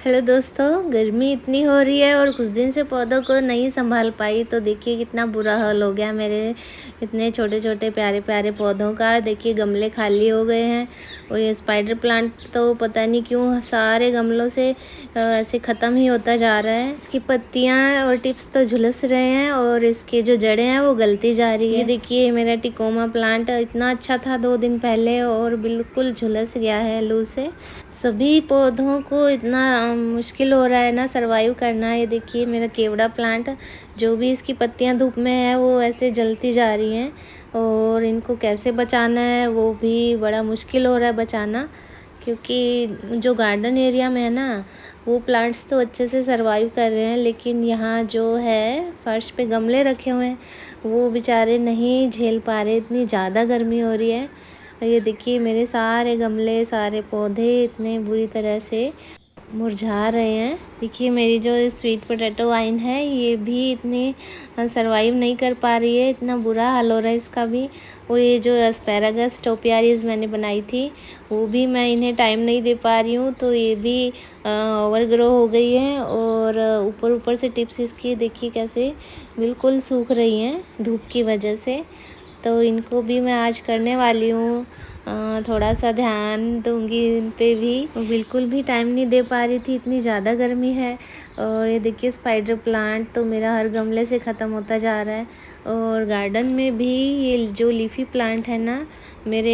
Hello दोस्तों, गर्मी इतनी हो रही है और कुछ दिन से पौधों को नहीं संभाल पाई तो देखिए कितना बुरा हाल हो गया मेरे इतने छोटे छोटे प्यारे प्यारे पौधों का। देखिए गमले खाली हो गए हैं और ये स्पाइडर प्लांट तो पता नहीं क्यों सारे गमलों से ऐसे ख़त्म ही होता जा रहा है। इसकी पत्तियां और टिप्स तो झुलस रहे हैं और इसके जो जड़ें हैं वो गलती जा रही है। ये देखिए मेरा टिकोमा प्लांट इतना अच्छा था 2 दिन पहले और बिल्कुल झुलस गया है लू से। सभी पौधों को इतना मुश्किल हो रहा है ना सरवाइव करना। ये देखिए मेरा केवड़ा प्लांट, जो भी इसकी पत्तियां धूप में है वो ऐसे जलती जा रही हैं और इनको कैसे बचाना है वो भी बड़ा मुश्किल हो रहा है बचाना, क्योंकि जो गार्डन एरिया में है ना वो प्लांट्स तो अच्छे से सरवाइव कर रहे हैं, लेकिन यहाँ जो है फर्श पे गमले रखे हुए हैं वो बेचारे नहीं झेल पा रहे, इतनी ज़्यादा गर्मी हो रही है। ये देखिए मेरे सारे गमले सारे पौधे इतने बुरी तरह से मुरझा रहे हैं। देखिए मेरी जो स्वीट पोटैटो वाइन है ये भी इतनी सरवाइव नहीं कर पा रही है, इतना बुरा हाल हो रहा है इसका भी। और ये जो एस्पैरागस टोपियारीज मैंने बनाई थी वो भी मैं इन्हें टाइम नहीं दे पा रही हूँ, तो ये भी ओवर ग्रो हो गई है और ऊपर ऊपर से टिप्स इसकी देखिए कैसे बिल्कुल सूख रही हैं धूप की वजह से। तो इनको भी मैं आज करने वाली हूँ, थोड़ा सा ध्यान दूंगी इन पे भी। बिल्कुल भी टाइम नहीं दे पा रही थी, इतनी ज़्यादा गर्मी है। और ये देखिए स्पाइडर प्लांट तो मेरा हर गमले से ख़त्म होता जा रहा है। और गार्डन में भी ये जो लीफी प्लांट है ना मेरे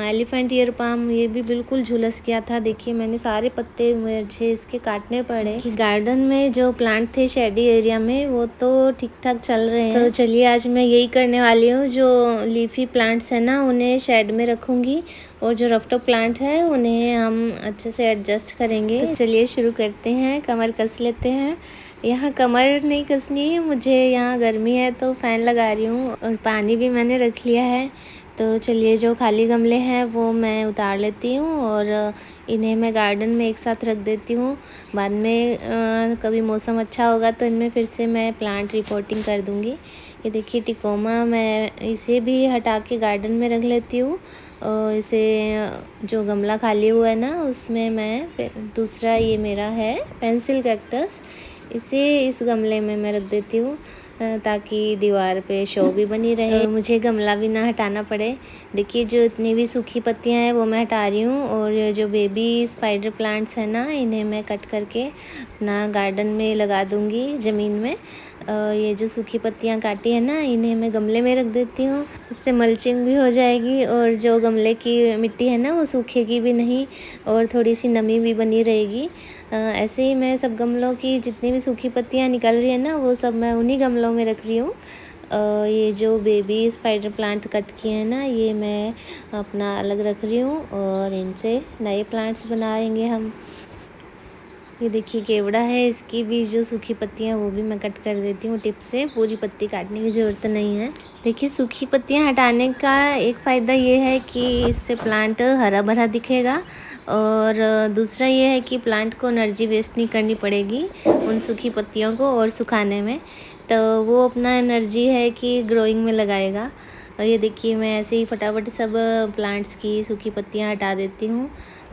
एलिफेंट ईयर पाम, ये भी बिल्कुल झुलस गया था। देखिए मैंने सारे पत्ते मुझे इसके काटने पड़े कि गार्डन में जो प्लांट थे शेडी एरिया में वो तो ठीक ठाक चल रहे हैं। तो चलिए आज मैं यही करने वाली हूँ, जो लीफी प्लांट्स है ना उन्हें शेड में रखूँगी और जो रफ्टो प्लांट है उन्हें हम अच्छे से एडजस्ट करेंगे। तो चलिए शुरू करते हैं, कमर कस लेते हैं। यहाँ कमर नहीं कसनी है मुझे, यहाँ गर्मी है तो फ़ैन लगा रही हूँ और पानी भी मैंने रख लिया है। तो चलिए जो खाली गमले हैं वो मैं उतार लेती हूँ और इन्हें मैं गार्डन में एक साथ रख देती हूँ। बाद में कभी मौसम अच्छा होगा तो इनमें फिर से मैं प्लांट रिपोर्टिंग कर दूँगी। ये देखिए टिकोमा, मैं इसे भी हटा के गार्डन में रख लेती हूँ और इसे जो गमला खाली हुआ है ना उसमें मैं फिर दूसरा ये मेरा है पेंसिल कैक्टस, इसे इस गमले में मैं रख देती हूँ ताकि दीवार पे शो भी बनी रहे और मुझे गमला भी ना हटाना पड़े। देखिए जो इतनी भी सूखी पत्तियां हैं वो मैं हटा रही हूँ और ये जो बेबी स्पाइडर प्लांट्स हैं ना इन्हें मैं कट करके अपना गार्डन में लगा दूँगी ज़मीन में। और ये जो सूखी पत्तियां काटी है ना इन्हें मैं गमले में रख देती हूँ, इससे मल्चिंग भी हो जाएगी और जो गमले की मिट्टी है ना वो सूखेगी भी नहीं और थोड़ी सी नमी भी बनी रहेगी। ऐसे ही मैं सब गमलों की जितनी भी सूखी पत्तियाँ निकल रही है ना वो सब मैं उन्हीं गमलों में रख रही हूँ। ये जो बेबी स्पाइडर प्लांट कट किए हैं ना ये मैं अपना अलग रख रही हूँ और इनसे नए प्लांट्स बनाएंगे हम। ये देखिए केवड़ा है, इसकी भी जो सूखी पत्तियाँ वो भी मैं कट कर देती हूँ टिप से, पूरी पत्ती काटने की ज़रूरत नहीं है। देखिए सूखी पत्तियाँ हटाने का एक फ़ायदा ये है कि इससे प्लांट हरा भरा दिखेगा और दूसरा ये है कि प्लांट को एनर्जी वेस्ट नहीं करनी पड़ेगी उन सूखी पत्तियों को और सुखाने में, तो वो अपना एनर्जी है कि ग्रोइंग में लगाएगा। और ये देखिए मैं ऐसे ही फटाफट सब प्लांट्स की सूखी पत्तियाँ हटा देती हूँ,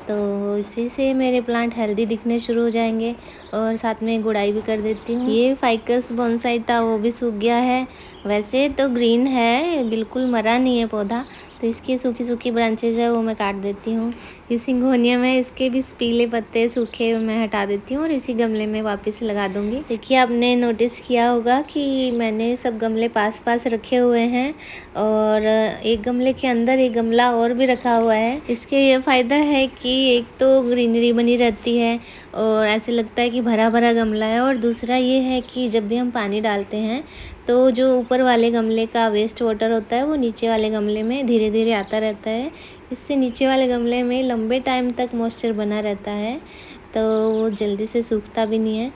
तो इसी से मेरे प्लांट हेल्दी दिखने शुरू हो जाएंगे। और साथ में गुड़ाई भी कर देती हूँ। ये फाइकस बोनसाई था वो भी सूख गया है, वैसे तो ग्रीन है बिल्कुल मरा नहीं है पौधा, तो इसकी सूखी सूखी ब्रांचेज है वो मैं काट देती हूँ। ये सिंगोनियम है, इसके भी पीले पत्ते सूखे मैं हटा देती हूँ और इसी गमले में वापस लगा दूँगी। देखिए आपने नोटिस किया होगा कि मैंने सब गमले पास पास रखे हुए हैं और एक गमले के अंदर एक गमला और भी रखा हुआ है। इसके ये फ़ायदा है कि एक तो ग्रीनरी बनी रहती है और ऐसे लगता है कि भरा भरा गमला है, और दूसरा ये है कि जब भी हम पानी डालते हैं तो जो ऊपर वाले गमले का वेस्ट वाटर होता है वो नीचे वाले गमले में धीरे धीरे आता रहता है। इससे नीचे वाले गमले में लंबे टाइम तक मॉइस्चर बना रहता है, तो वो जल्दी से सूखता भी नहीं है।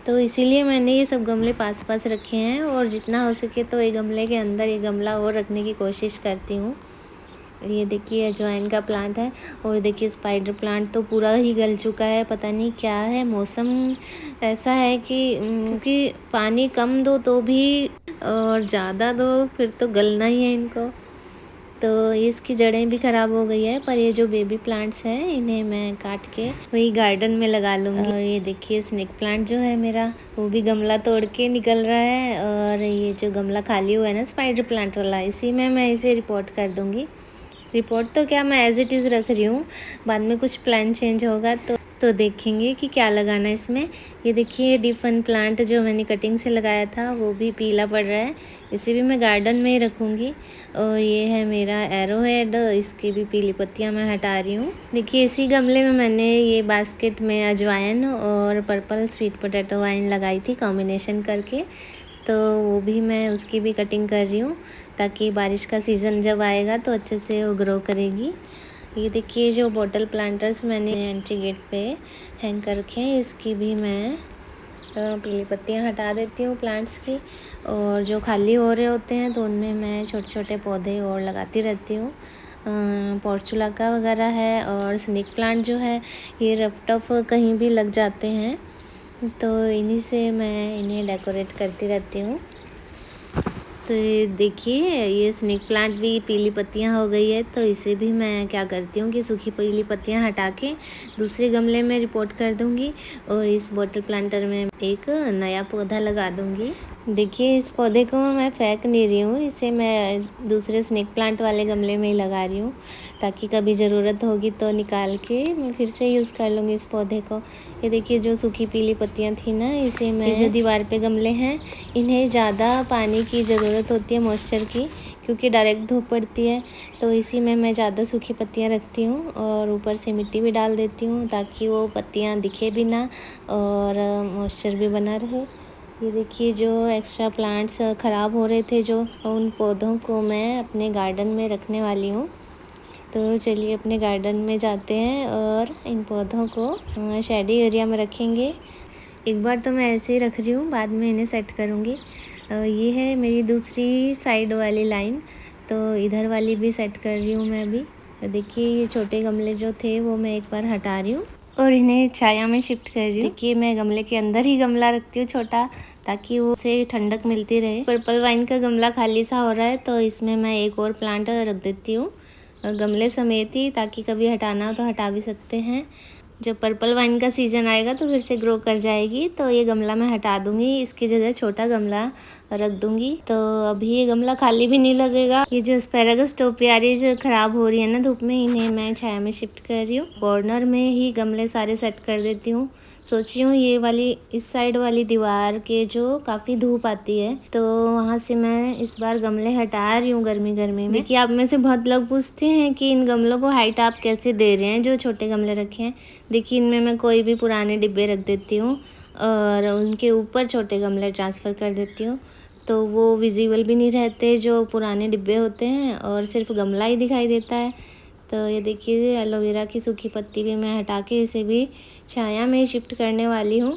तो इसीलिए मैंने ये सब गमले पास पास रखे हैं और जितना हो सके तो एक गमले के अंदर एक गमला और रखने की कोशिश करती हूँ। ये देखिए अजवाइन का प्लांट है और देखिए स्पाइडर प्लांट तो पूरा ही गल चुका है, पता नहीं क्या है, मौसम ऐसा है कि पानी कम दो तो भी और ज़्यादा दो फिर तो गलना ही है इनको। तो इसकी जड़ें भी ख़राब हो गई है, पर ये जो बेबी प्लांट्स हैं इन्हें मैं काट के वही गार्डन में लगा लूँगी। और ये देखिए स्नेक प्लांट जो है मेरा, वो भी गमला तोड़ के निकल रहा है। और ये जो गमला खाली हुआ है ना स्पाइडर प्लांट वाला, इसी में मैं इसे रिपोर्ट कर दूँगी। रिपोर्ट तो क्या, मैं एज़ इट इज़ रख रही हूँ, बाद में कुछ प्लान चेंज होगा तो देखेंगे कि क्या लगाना है इसमें। ये देखिए डिफन प्लांट जो मैंने कटिंग से लगाया था वो भी पीला पड़ रहा है, इसे भी मैं गार्डन में ही रखूँगी। और ये है मेरा एरो हेड, इसकी भी पीली पत्तियाँ मैं हटा रही हूँ। देखिए इसी गमले में मैंने ये बास्केट में अजवाइन और पर्पल स्वीट पोटैटो वाइन लगाई थी कॉम्बिनेशन करके, तो वो भी मैं उसकी भी कटिंग कर रही हूँ ताकि बारिश का सीज़न जब आएगा तो अच्छे से वो ग्रो करेगी। ये देखिए जो बॉटल प्लांटर्स मैंने एंट्री गेट पे हैंग कर रखे हैं, इसकी भी मैं पीली पत्तियाँ हटा देती हूँ प्लांट्स की। और जो खाली हो रहे होते हैं तो उनमें मैं छोटे छोटे पौधे और लगाती रहती हूँ। पोर्चुलाका वगैरह है और स्नेक प्लांट जो है ये रफ टफ कहीं भी लग जाते हैं, तो इन्हीं से मैं इन्हें डेकोरेट करती रहती हूँ। तो ये देखिए ये स्नेक प्लांट भी पीली पत्तियाँ हो गई है, तो इसे भी मैं क्या करती हूँ कि सूखी पीली पत्तियाँ हटा के दूसरे गमले में रिपोर्ट कर दूँगी और इस बॉटल प्लांटर में एक नया पौधा लगा दूँगी। देखिए इस पौधे को मैं फेंक नहीं रही हूँ, इसे मैं दूसरे स्नेक प्लांट वाले गमले में ही लगा रही हूँ ताकि कभी ज़रूरत होगी तो निकाल के मैं फिर से यूज़ कर लूँगी इस पौधे को। ये देखिए जो सूखी पीली पत्तियाँ थी ना, इसे मैं जो दीवार पे गमले हैं इन्हें ज़्यादा पानी की ज़रूरत होती है, मॉइस्चर की, क्योंकि डायरेक्ट धूप पड़ती है, तो इसी में मैं ज़्यादा सूखी पत्तियाँ रखती हूँ और ऊपर से मिट्टी भी डाल देती हूँ ताकि वो पत्तियाँ दिखे भी ना और मॉइस्चर भी बना रहे। ये देखिए जो एक्स्ट्रा प्लांट्स ख़राब हो रहे थे जो, उन पौधों को मैं अपने गार्डन में रखने वाली हूँ। तो चलिए अपने गार्डन में जाते हैं और इन पौधों को शेडी एरिया में रखेंगे। एक बार तो मैं ऐसे ही रख रही हूँ, बाद में इन्हें सेट करूँगी। ये है मेरी दूसरी साइड वाली लाइन, तो इधर वाली भी सेट कर रही हूँ मैं अभी। देखिए ये छोटे गमले जो थे वो मैं एक बार हटा रही हूँ और इन्हें छाया में शिफ्ट कर रही हूँ। देखिए मैं गमले के अंदर ही गमला रखती हूँ छोटा, ताकि वो से ठंडक मिलती रहे। पर्पल वाइन का गमला खाली सा हो रहा है तो इसमें मैं एक और प्लांट रख देती हूँ गमले समेत ही, ताकि कभी हटाना हो तो हटा भी सकते हैं। जब पर्पल वाइन का सीज़न आएगा तो फिर से ग्रो कर जाएगी, तो ये गमला मैं हटा दूँगी, इसकी जगह छोटा गमला रख दूँगी। तो अभी ये गमला खाली भी नहीं लगेगा। ये जो एस्पैरागस टोपियारी जो ख़राब हो रही है ना धूप में, इन्हें मैं छाया में शिफ्ट कर रही हूँ। कॉर्नर में ही गमले सारे सेट कर देती हूँ। सोच रही हूँ ये वाली इस साइड वाली दीवार के जो काफ़ी धूप आती है, तो वहाँ से मैं इस बार गमले हटा रही हूँ गर्मी में। देखिए आप में से बहुत लोग पूछते हैं कि इन गमलों को हाइट आप कैसे दे रहे हैं जो छोटे गमले रखे हैं। देखिए इनमें मैं कोई भी पुराने डिब्बे रख देती हूँ और उनके ऊपर छोटे गमले ट्रांसफ़र कर देती हूँ, तो वो विजिबल भी नहीं रहते जो पुराने डिब्बे होते हैं और सिर्फ गमला ही दिखाई देता है। तो ये देखिए एलोवेरा की सूखी पत्ती भी मैं हटा के इसे भी छाया में शिफ्ट करने वाली हूँ,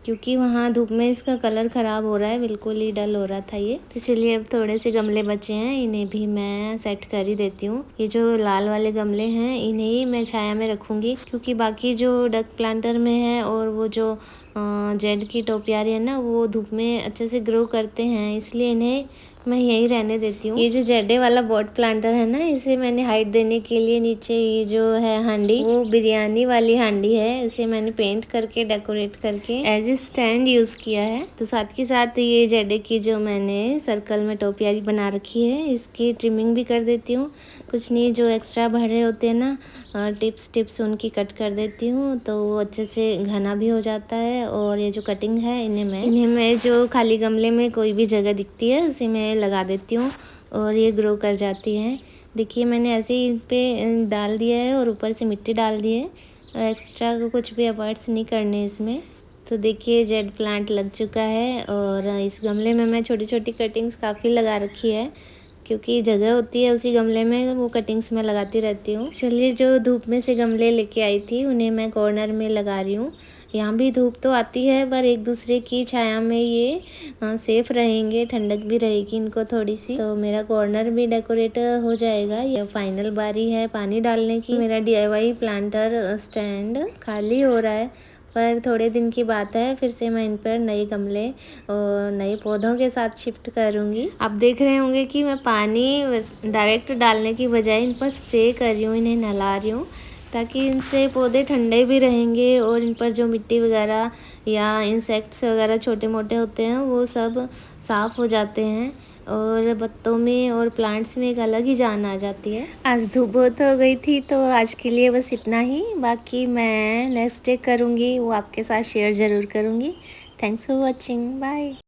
क्योंकि वहाँ धूप में इसका कलर ख़राब हो रहा है, बिल्कुल ही डल हो रहा था ये। तो चलिए अब थोड़े से गमले बचे हैं, इन्हें भी मैं सेट कर ही देती हूँ। ये जो लाल वाले गमले हैं इन्हें ही मैं छाया में रखूँगी, क्योंकि बाकी जो डक प्लांटर में है और वो जो जेड की टोपियारी है ना, वो धूप में अच्छे से ग्रो करते हैं, इसलिए इन्हें मैं यहीं रहने देती हूँ। ये जो जेडे वाला बॉट प्लांटर है ना, इसे मैंने हाइट देने के लिए नीचे ये जो है हांडी, वो बिरयानी वाली हांडी है, इसे मैंने पेंट करके डेकोरेट करके एज ए स्टैंड यूज़ किया है। तो साथ के साथ ये जेडे की जो मैंने सर्कल में टोपियारी बना रखी है, इसकी ट्रिमिंग भी कर देती हूँ। कुछ नहीं, जो एक्स्ट्रा भरे होते हैं ना टिप्स उनकी कट कर देती हूँ, तो वो अच्छे से घना भी हो जाता है। और ये जो कटिंग है इन्हें मैं जो खाली गमले में कोई भी जगह दिखती है उसी में लगा देती हूँ और ये ग्रो कर जाती हैं। देखिए मैंने ऐसे ही इन पे डाल दिया है और ऊपर से मिट्टी डाल दी है, एक्स्ट्रा कुछ भी एफर्ट्स नहीं करने इसमें। तो देखिए जेड प्लांट लग चुका है और इस गमले में मैं छोटी छोटी कटिंग्स काफ़ी लगा रखी है, क्योंकि जगह होती है उसी गमले में, वो कटिंग्स मैं लगाती रहती हूँ। चलिए जो धूप में से गमले लेके आई थी उन्हें मैं कॉर्नर में लगा रही हूँ। यहाँ भी धूप तो आती है पर एक दूसरे की छाया में ये सेफ रहेंगे, ठंडक भी रहेगी इनको थोड़ी सी, तो मेरा कॉर्नर भी डेकोरेट हो जाएगा। ये फाइनल बारी है पानी डालने की। मेरा DIY प्लांटर स्टैंड खाली हो रहा है पर थोड़े दिन की बात है, फिर से मैं इन पर नए गमले और नए पौधों के साथ शिफ्ट करूँगी। आप देख रहे होंगे कि मैं पानी डायरेक्ट डालने की बजाय इन पर स्प्रे कर रही हूँ, इन्हें नहला रही हूँ, ताकि इनसे पौधे ठंडे भी रहेंगे और इन पर जो मिट्टी वगैरह या इंसेक्ट्स वगैरह छोटे मोटे होते हैं वो सब साफ़ हो जाते हैं और पत्तों में और प्लांट्स में एक अलग ही जान आ जाती है। आज धूप बहुत हो गई थी तो आज के लिए बस इतना ही। बाकी मैं नेक्स्ट डे करूँगी, वो आपके साथ शेयर ज़रूर करूँगी। Thanks for watching, bye.